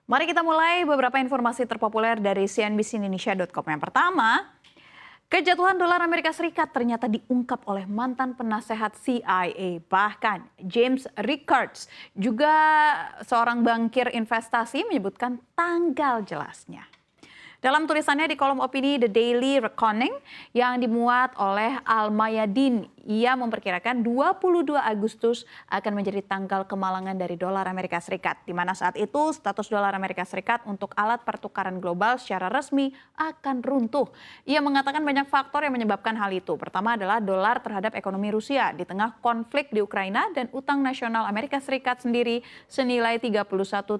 Mari kita mulai beberapa informasi terpopuler dari cnbcindonesia.com. Yang pertama, kejatuhan dolar Amerika Serikat ternyata diungkap oleh mantan penasehat CIA. Bahkan James Rickards, juga seorang bankir investasi, menyebutkan tanggal jelasnya. Dalam tulisannya di kolom opini The Daily Reckoning yang dimuat oleh Al-Mayadin, ia memperkirakan 22 Agustus akan menjadi tanggal kemalangan dari dolar Amerika Serikat, di mana saat itu status dolar Amerika Serikat untuk alat pertukaran global secara resmi akan runtuh. Ia mengatakan banyak faktor yang menyebabkan hal itu. Pertama adalah dolar terhadap ekonomi Rusia di tengah konflik di Ukraina dan utang nasional Amerika Serikat sendiri senilai 31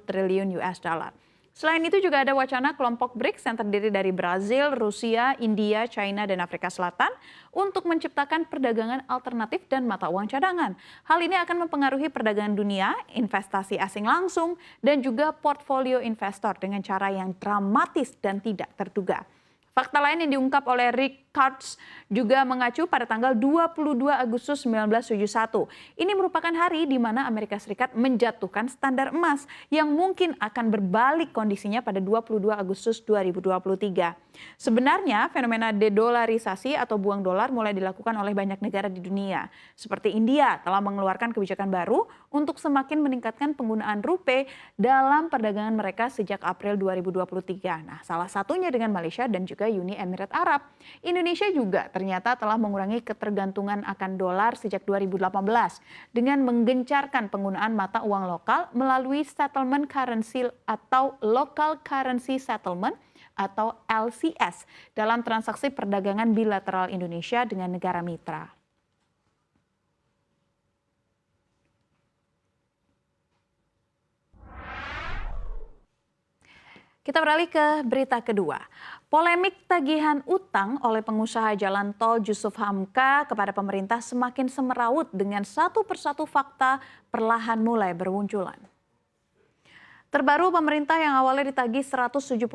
triliun US dollar. Selain itu juga ada wacana kelompok BRICS yang terdiri dari Brazil, Rusia, India, China, dan Afrika Selatan untuk menciptakan perdagangan alternatif dan mata uang cadangan. Hal ini akan mempengaruhi perdagangan dunia, investasi asing langsung, dan juga portfolio investor dengan cara yang dramatis dan tidak terduga. Fakta lain yang diungkap oleh Rickards juga mengacu pada tanggal 22 Agustus 1971. Ini merupakan hari di mana Amerika Serikat menjatuhkan standar emas yang mungkin akan berbalik kondisinya pada 22 Agustus 2023. Sebenarnya fenomena dedolarisasi atau buang dolar mulai dilakukan oleh banyak negara di dunia. Seperti India telah mengeluarkan kebijakan baru untuk semakin meningkatkan penggunaan rupiah dalam perdagangan mereka sejak April 2023. Nah, salah satunya dengan Malaysia dan juga Uni Emirat Arab. Indonesia juga ternyata telah mengurangi ketergantungan akan dolar sejak 2018 dengan menggencarkan penggunaan mata uang lokal melalui settlement currency atau local currency settlement atau LCS dalam transaksi perdagangan bilateral Indonesia dengan negara mitra. Kita beralih ke berita kedua. Polemik tagihan utang oleh pengusaha jalan tol Jusuf Hamka kepada pemerintah semakin semeraut dengan satu persatu fakta perlahan mulai bermunculan. Terbaru, pemerintah yang awalnya ditagih 179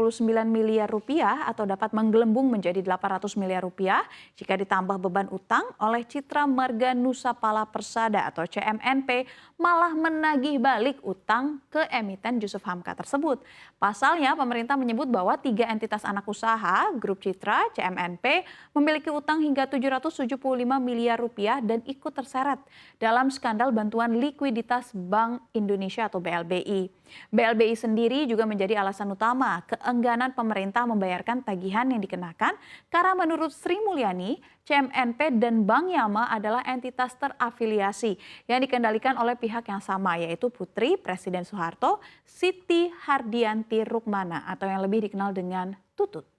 miliar rupiah atau dapat menggelembung menjadi 800 miliar rupiah jika ditambah beban utang oleh Citra Marga Nusapala Persada atau CMNP malah menagih balik utang ke emiten Jusuf Hamka tersebut. Pasalnya, pemerintah menyebut bahwa 3 entitas anak usaha, Grup Citra, CMNP, memiliki utang hingga 775 miliar rupiah dan ikut terseret dalam skandal bantuan likuiditas Bank Indonesia atau BLBI. BLBI sendiri juga menjadi alasan utama keengganan pemerintah membayarkan tagihan yang dikenakan karena menurut Sri Mulyani, CMNP dan Bank Yama adalah entitas terafiliasi yang dikendalikan oleh pihak yang sama, yaitu Putri Presiden Soeharto, Siti Hardianti Rukmana atau yang lebih dikenal dengan Tutut.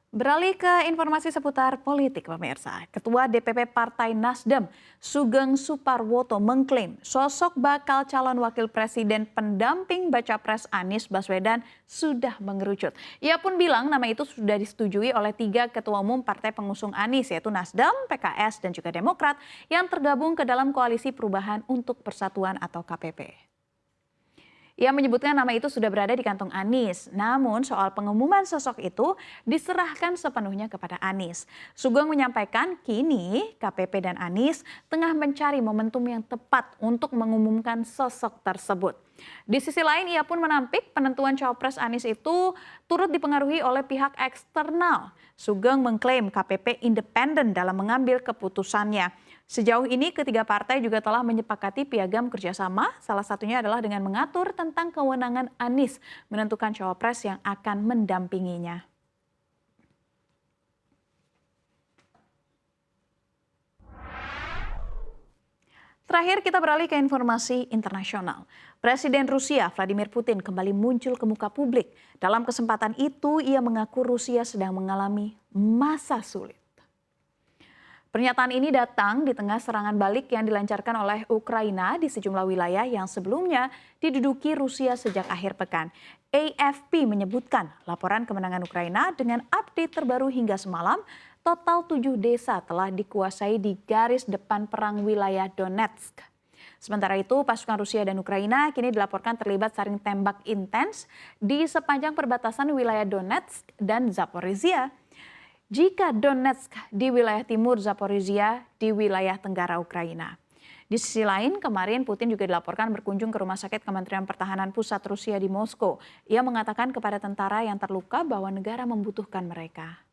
Beralih ke informasi seputar politik, pemirsa. Ketua DPP Partai Nasdem, Sugeng Suparwoto, mengklaim sosok bakal calon wakil presiden pendamping baca pres Anies Baswedan sudah mengerucut. Ia pun bilang nama itu sudah disetujui oleh 3 ketua umum partai pengusung Anies, yaitu Nasdem, PKS, dan juga Demokrat yang tergabung ke dalam Koalisi Perubahan untuk Persatuan atau KPP. Ia menyebutkan nama itu sudah berada di kantong Anies. Namun soal pengumuman sosok itu diserahkan sepenuhnya kepada Anies. Sugeng menyampaikan kini KPP dan Anies tengah mencari momentum yang tepat untuk mengumumkan sosok tersebut. Di sisi lain ia pun menampik penentuan cawapres Anies itu turut dipengaruhi oleh pihak eksternal. Sugeng mengklaim KPP independen dalam mengambil keputusannya. Sejauh ini ketiga partai juga telah menyepakati piagam kerjasama, salah satunya adalah dengan mengatur tentang kewenangan Anies menentukan cawapres yang akan mendampinginya. Terakhir kita beralih ke informasi internasional. Presiden Rusia Vladimir Putin kembali muncul ke muka publik. Dalam kesempatan itu ia mengaku Rusia sedang mengalami masa sulit. Pernyataan ini datang di tengah serangan balik yang dilancarkan oleh Ukraina di sejumlah wilayah yang sebelumnya diduduki Rusia sejak akhir pekan. AFP menyebutkan laporan kemenangan Ukraina dengan update terbaru hingga semalam, total 7 desa telah dikuasai di garis depan perang wilayah Donetsk. Sementara itu, pasukan Rusia dan Ukraina kini dilaporkan terlibat saling tembak intens di sepanjang perbatasan wilayah Donetsk dan Zaporizhia. jika Donetsk di wilayah timur, Zaporizhia di wilayah tenggara Ukraina. Di sisi lain, kemarin Putin juga dilaporkan berkunjung ke Rumah Sakit Kementerian Pertahanan Pusat Rusia di Moskow. Ia mengatakan kepada tentara yang terluka bahwa negara membutuhkan mereka.